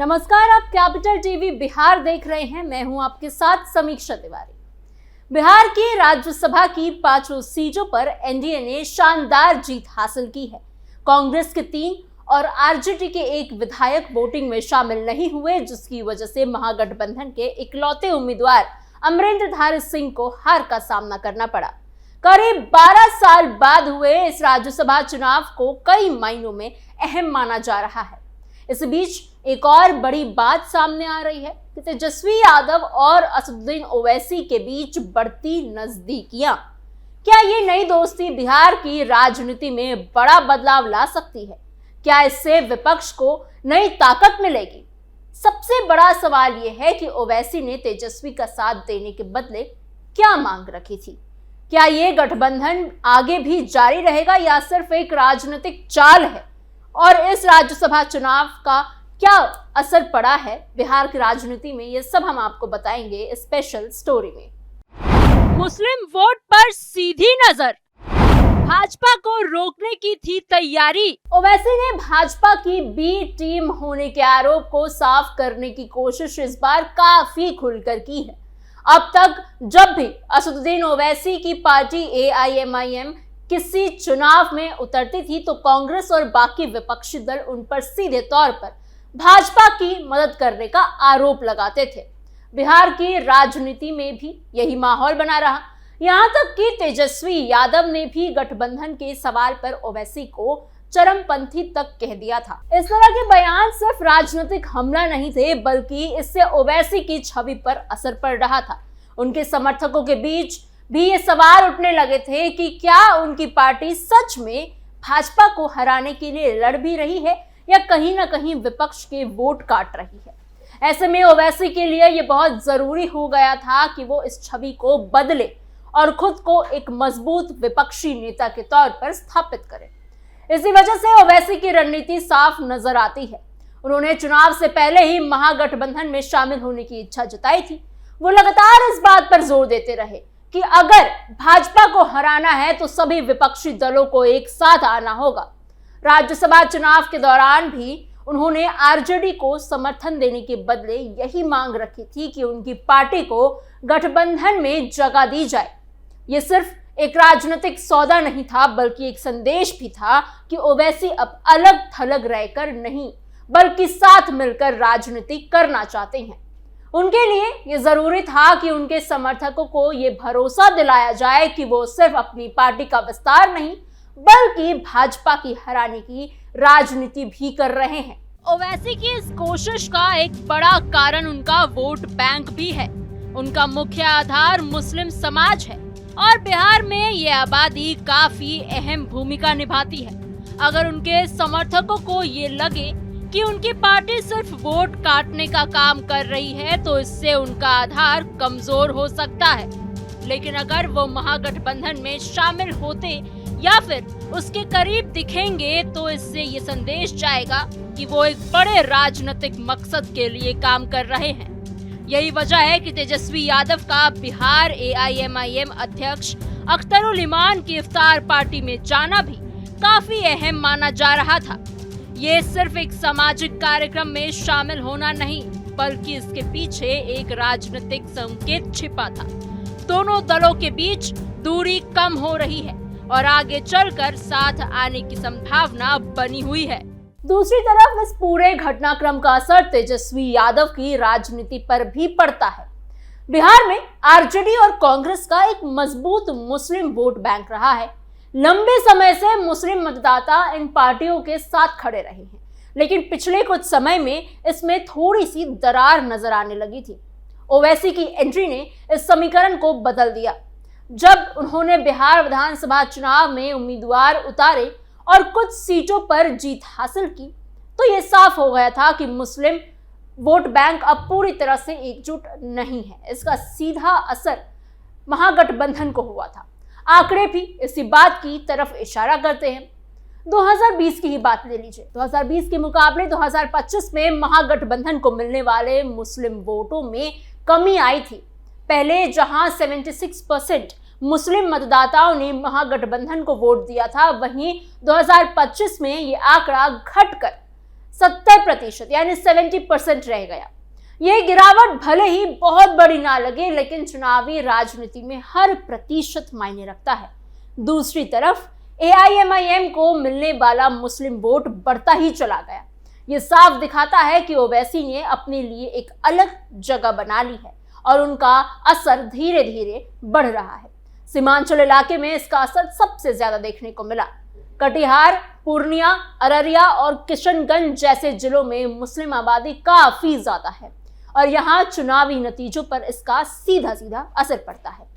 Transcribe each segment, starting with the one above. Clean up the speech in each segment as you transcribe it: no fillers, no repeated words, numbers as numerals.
नमस्कार, आप capital TV Bihar देख रहे हैं। मैं हूं आपके साथ समीक्षा तिवारी। बिहार की राज्यसभा की 5 सीटों पर एनडीए ने शानदार जीत हासिल की है। कांग्रेस के 3 और आरजेडी के 1 विधायक वोटिंग में शामिल नहीं हुए, जिसकी वजह से महागठबंधन के इकलौते उम्मीदवार अमरेंद्रधारी सिंह को हार का सामना करना पड़ा। करीब 12 साल बाद हुए इस राज्यसभा चुनाव को कई मायनों में अहम माना जा रहा है। इस बीच एक और बड़ी बात सामने आ रही है कि तेजस्वी यादव और असदुद्दीन ओवैसी के बीच बढ़ती नजदीकियां। क्या ये नई दोस्ती बिहार की राजनीति में बड़ा बदलाव ला सकती है? क्या इससे विपक्ष को नई ताकत मिलेगी? सबसे बड़ा सवाल यह है कि ओवैसी ने तेजस्वी का साथ देने के बदले क्या मांग रखी थी। क्या ये गठबंधन आगे भी जारी रहेगा या सिर्फ एक राजनीतिक चाल है? और इस राज्यसभा चुनाव का क्या असर पड़ा है बिहार की राजनीति में, ये सब हम आपको बताएंगे इस स्पेशल स्टोरी में। मुस्लिम वोट पर सीधी नजर, भाजपा को रोकने की थी तैयारी। ओवैसी ने भाजपा की बी टीम होने के आरोप को साफ करने की कोशिश इस बार काफी खुलकर की है। अब तक जब भी असदुद्दीन ओवैसी की पार्टी AIMIM किसी चुनाव में उतरती थी तो कांग्रेस और बाकी विपक्षी दल उन पर सीधे तौर पर भाजपा की मदद करने का आरोप लगाते थे। बिहार की राजनीति में भी यही माहौल बना रहा। यहां तक कि तेजस्वी यादव ने भी गठबंधन के सवाल पर ओवैसी को चरमपंथी तक कह दिया था। इस तरह के बयान सिर्फ राजनीतिक हमला नहीं थे, बल्कि इससे ओवैसी की छवि पर असर पड़ रहा था। उनके समर्थकों के बीच भी ये सवाल उठने लगे थे कि क्या उनकी पार्टी सच में भाजपा को हराने के लिए लड़ भी रही है या कहीं ना कहीं विपक्ष के वोट काट रही है। ऐसे में ओवैसी के लिए ये बहुत जरूरी हो गया था कि वो इस छवि को बदले और खुद को एक मजबूत विपक्षी नेता के तौर पर स्थापित करे। इसी वजह से ओवैसी की रणनीति साफ नजर आती है। उन्होंने चुनाव से पहले ही महागठबंधन में शामिल होने की इच्छा जताई थी। वो लगातार इस बात पर जोर देते रहे कि अगर भाजपा को हराना है तो सभी विपक्षी दलों को एक साथ आना होगा। राज्यसभा चुनाव के दौरान भी उन्होंने आरजेडी को समर्थन देने के बदले यही मांग रखी थी कि उनकी पार्टी को गठबंधन में जगह दी जाए। ये सिर्फ एक राजनीतिक सौदा नहीं था, बल्कि एक संदेश भी था कि ओवैसी अब अलग थलग रहकर नहीं बल्कि साथ मिलकर राजनीति करना चाहते हैं। उनके लिए ये जरूरी था कि उनके समर्थकों को ये भरोसा दिलाया जाए कि वो सिर्फ अपनी पार्टी का विस्तार नहीं बल्कि भाजपा की हराने की राजनीति भी कर रहे हैं। ओवैसी की इस कोशिश का एक बड़ा कारण उनका वोट बैंक भी है। उनका मुख्य आधार मुस्लिम समाज है और बिहार में ये आबादी काफी अहम भूमिका निभाती है। अगर उनके समर्थकों को ये लगे कि उनकी पार्टी सिर्फ वोट काटने का काम कर रही है तो इससे उनका आधार कमजोर हो सकता है। लेकिन अगर वो महागठबंधन में शामिल होते या फिर उसके करीब दिखेंगे तो इससे ये संदेश जाएगा कि वो एक बड़े राजनीतिक मकसद के लिए काम कर रहे हैं। यही वजह है कि तेजस्वी यादव का बिहार AIMIM अध्यक्ष अख्तरुल इमान की इफ्तार पार्टी में जाना भी काफी अहम माना जा रहा था। ये सिर्फ एक सामाजिक कार्यक्रम में शामिल होना नहीं, बल्कि इसके पीछे एक राजनीतिक संकेत छिपा था। दोनों दलों के बीच दूरी कम हो रही है और आगे चलकर साथ आने की संभावना बनी हुई है। दूसरी तरफ इस पूरे घटनाक्रम का असर तेजस्वी यादव की राजनीति पर भी पड़ता है। बिहार में आरजेडी और कांग्रेस का एक मजबूत मुस्लिम वोट बैंक रहा है। लंबे समय से मुस्लिम मतदाता इन पार्टियों के साथ खड़े रहे हैं, लेकिन पिछले कुछ समय में इसमें थोड़ी सी दरार नजर आने लगी थी। ओवैसी की एंट्री ने इस समीकरण को बदल दिया। जब उन्होंने बिहार विधानसभा चुनाव में उम्मीदवार उतारे और कुछ सीटों पर जीत हासिल की तो यह साफ हो गया था कि मुस्लिम वोट बैंक अब पूरी तरह से एकजुट नहीं है। इसका सीधा असर महागठबंधन को हुआ था। आंकड़े भी इसी बात की तरफ इशारा करते हैं। 2020 की ही बात ले लीजिए। 2020 के मुकाबले 2025 में महागठबंधन को मिलने वाले मुस्लिम वोटों में कमी आई थी। पहले जहां 76% मुस्लिम मतदाताओं ने महागठबंधन को वोट दिया था, वहीं 2025 में ये आंकड़ा घटकर 70% यानी 70% रह गया। ये गिरावट भले ही बहुत बड़ी ना लगे, लेकिन चुनावी राजनीति में हर प्रतिशत मायने रखता है। दूसरी तरफ AIMIM को मिलने वाला मुस्लिम वोट बढ़ता ही चला गया। ये साफ दिखाता है कि ओवैसी ने अपने लिए एक अलग जगह बना ली है और उनका असर धीरे धीरे बढ़ रहा है। सीमांचल इलाके में इसका असर सबसे ज्यादा देखने को मिला। कटिहार, पूर्णिया, अररिया और किशनगंज जैसे जिलों में मुस्लिम आबादी काफी ज्यादा है और यहाँ चुनावी नतीजों पर इसका सीधा सीधा असर पड़ता है।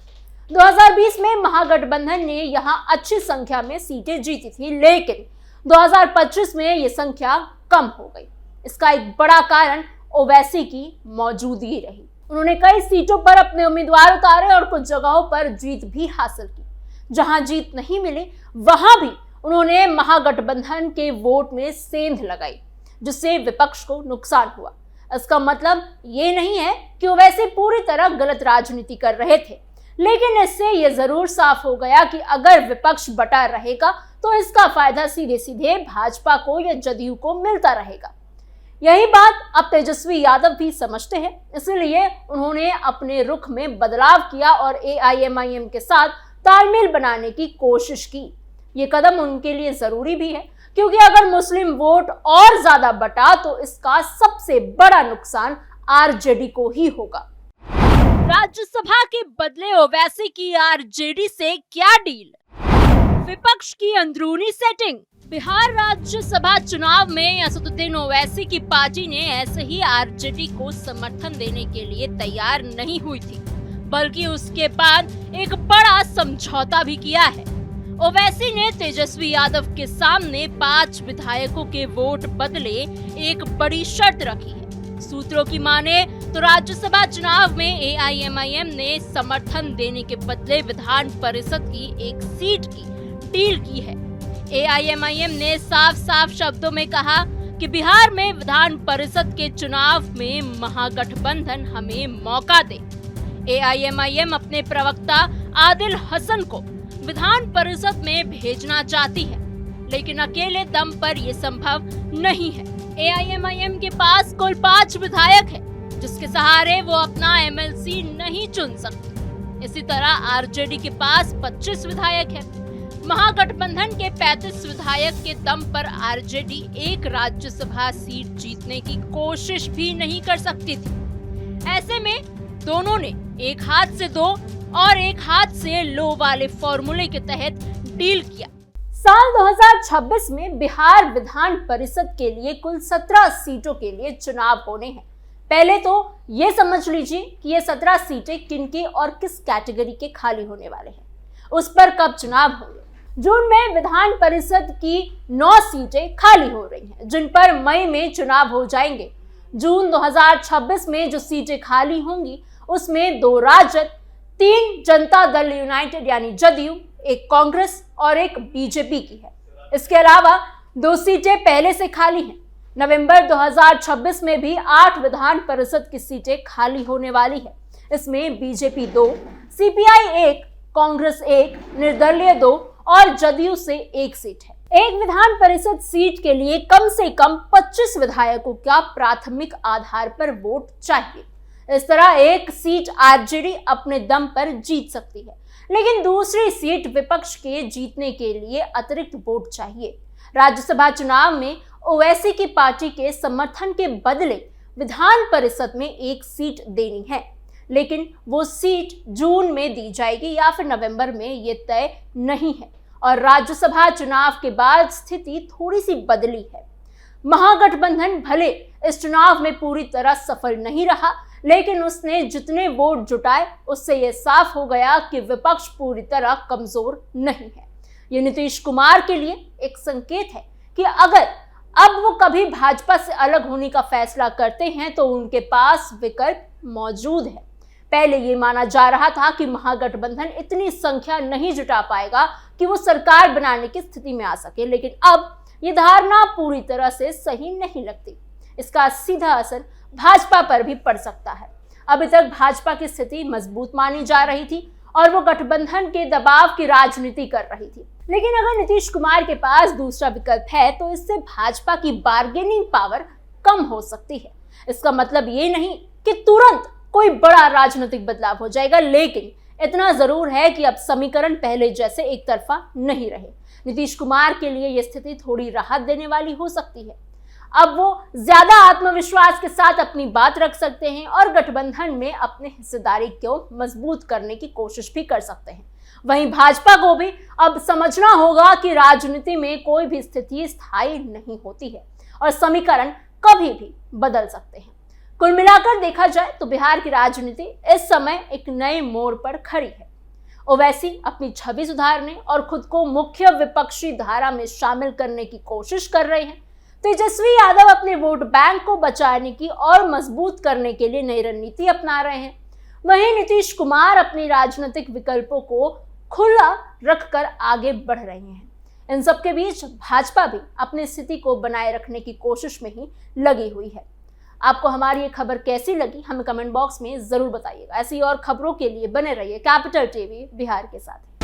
2020 में महागठबंधन ने यहाँ अच्छी संख्या में सीटें जीती थी, लेकिन 2025 में ये संख्या कम हो गई। इसका एक बड़ा कारण ओवैसी की मौजूदगी रही। उन्होंने कई सीटों पर अपने उम्मीदवार उतारे और कुछ जगहों पर जीत भी हासिल की। जहां जीत नहीं मिली वहां भी उन्होंने महागठबंधन के वोट में सेंध लगाई, जिससे विपक्ष को नुकसान हुआ। इसका मतलब ये नहीं है कि ओवैसी पूरी तरह गलत राजनीति कर रहे थे, लेकिन इससे ये जरूर साफ हो गया कि अगर विपक्ष बटा रहेगा तो इसका फायदा सीधे सीधे भाजपा को या जदयू को मिलता रहेगा। यही बात अब तेजस्वी यादव भी समझते हैं, इसलिए उन्होंने अपने रुख में बदलाव किया और AIMIM के साथ तालमेल बनाने की कोशिश की। ये कदम उनके लिए जरूरी भी है, क्योंकि अगर मुस्लिम वोट और ज्यादा बटा तो इसका सबसे बड़ा नुकसान RJD को ही होगा। राज्यसभा के बदले ओवैसी की RJD से क्या डील? विपक्ष की अंदरूनी सेटिंग। बिहार राज्यसभा चुनाव में असदुद्दीन ओवैसी की पार्टी ने ऐसे ही RJD को समर्थन देने के लिए तैयार नहीं हुई थी, बल्कि उसके बाद एक बड़ा समझौता भी किया है। ओवैसी ने तेजस्वी यादव के सामने 5 विधायकों के वोट बदले एक बड़ी शर्त रखी है। सूत्रों की माने तो राज्यसभा चुनाव में AIMIM ने समर्थन देने के बदले विधान परिषद की एक सीट की डील की है। AIMIM ने साफ साफ शब्दों में कहा कि बिहार में विधान परिषद के चुनाव में महागठबंधन हमें मौका दे। AIMIM अपने प्रवक्ता आदिल हसन को विधान परिषद में भेजना चाहती है, लेकिन अकेले दम पर यह संभव नहीं है। AIMIM के पास कुल 5 विधायक है, जिसके सहारे वो अपना MLC नहीं चुन सकती। इसी तरह RJD के पास 25 विधायक है। महागठबंधन के 35 विधायक के दम पर RJD एक राज्यसभा सीट जीतने की कोशिश भी नहीं कर सकती थी। ऐसे में दोनों ने एक हाथ से दो और एक हाथ से लो वाले फॉर्मूले के तहत डील किया। साल 2026 में बिहार विधान परिषद के लिए कुल 17 सीटों के लिए चुनाव होने हैं। पहले तो ये समझ लीजिए कि ये 17 सीटें किनकी और किस कैटेगरी के खाली होने वाले हैं, उस पर कब चुनाव होंगे। जून में विधान परिषद की 9 सीटें खाली हो रही हैं, जिन पर मई में चुनाव हो जाएंगे। जून 2026 में जो सीटें खाली होंगी उसमें 2 राजद, 3 जनता दल यूनाइटेड यानी जदयू, 1 कांग्रेस और 1 बीजेपी की है। इसके अलावा 2 सीटें पहले से खाली हैं। नवंबर 2026 में भी 8 विधान परिषद की सीटें खाली होने वाली है। इसमें बीजेपी 2, CPI 1, कांग्रेस 1, निर्दलीय 2 और जदयू से 1 सीट है। एक विधान परिषद सीट के लिए कम से कम 25 विधायकों का प्राथमिक आधार पर वोट चाहिए। इस तरह एक सीट RJD अपने दम पर जीत सकती है, लेकिन दूसरी सीट विपक्ष के जीतने के लिए अतिरिक्त वोट चाहिए। राज्यसभा चुनाव में ओवैसी की पार्टी के समर्थन के बदले विधान परिषद में 1 सीट देनी है, लेकिन वो सीट जून में दी जाएगी या फिर नवंबर में, ये तय नहीं है। और राज्यसभा चुनाव के बाद स्थिति थोड़ी सी बदली है। महागठबंधन भले इस चुनाव में पूरी तरह सफल नहीं रहा, लेकिन उसने जितने वोट जुटाए उससे यह साफ हो गया कि विपक्ष पूरी तरह कमजोर नहीं है। ये नीतीश कुमार के लिए एक संकेत है कि अगर अब वो कभी भाजपा से अलग होने का फैसला करते हैं तो उनके पास विकल्प मौजूद है। पहले ये माना जा रहा था कि महागठबंधन इतनी संख्या नहीं जुटा पाएगा कि वो सरकार बनाने की स्थिति में आ सके, लेकिन अब ये धारणा पूरी तरह से सही नहीं लगती। इसका सीधा असर भाजपा पर भी पड़ सकता है। अभी तक भाजपा की स्थिति मजबूत मानी जा रही थी और वो गठबंधन के दबाव की राजनीति कर रही थी। लेकिन अगर नीतीश कुमार के पास दूसरा विकल्प है तो इससे भाजपा की बार्गेनिंग पावर कम हो सकती है। इसका मतलब ये नहीं कि तुरंत कोई बड़ा राजनीतिक बदलाव हो जाएगा, लेकिन इतना जरूर है कि अब समीकरण पहले जैसे एक तरफा नहीं रहे। नीतीश कुमार के लिए यह स्थिति थोड़ी राहत देने वाली हो सकती है। अब वो ज्यादा आत्मविश्वास के साथ अपनी बात रख सकते हैं और गठबंधन में अपने हिस्सेदारी को मजबूत करने की कोशिश भी कर सकते हैं। वहीं भाजपा को भी अब समझना होगा कि राजनीति में कोई भी स्थिति स्थायी नहीं होती है और समीकरण कभी भी बदल सकते हैं। कुल मिलाकर देखा जाए तो बिहार की राजनीति इस समय एक नए मोड़ पर खड़ी है। ओवैसी अपनी छवि सुधारने और खुद को मुख्य विपक्षी धारा में शामिल करने की कोशिश कर रहे हैं। तेजस्वी यादव अपने वोट बैंक को बचाने की और मजबूत करने के लिए नई रणनीति अपना रहे हैं। वहीं नीतीश कुमार अपने राजनीतिक विकल्पों को खुला रखकर आगे बढ़ रहे हैं। इन सब के बीच भाजपा भी अपनी स्थिति को बनाए रखने की कोशिश में ही लगी हुई है। आपको हमारी ये खबर कैसी लगी हमें कमेंट बॉक्स में जरूर बताइएगा। ऐसी और खबरों के लिए बने रहिए कैपिटल टीवी बिहार के साथ।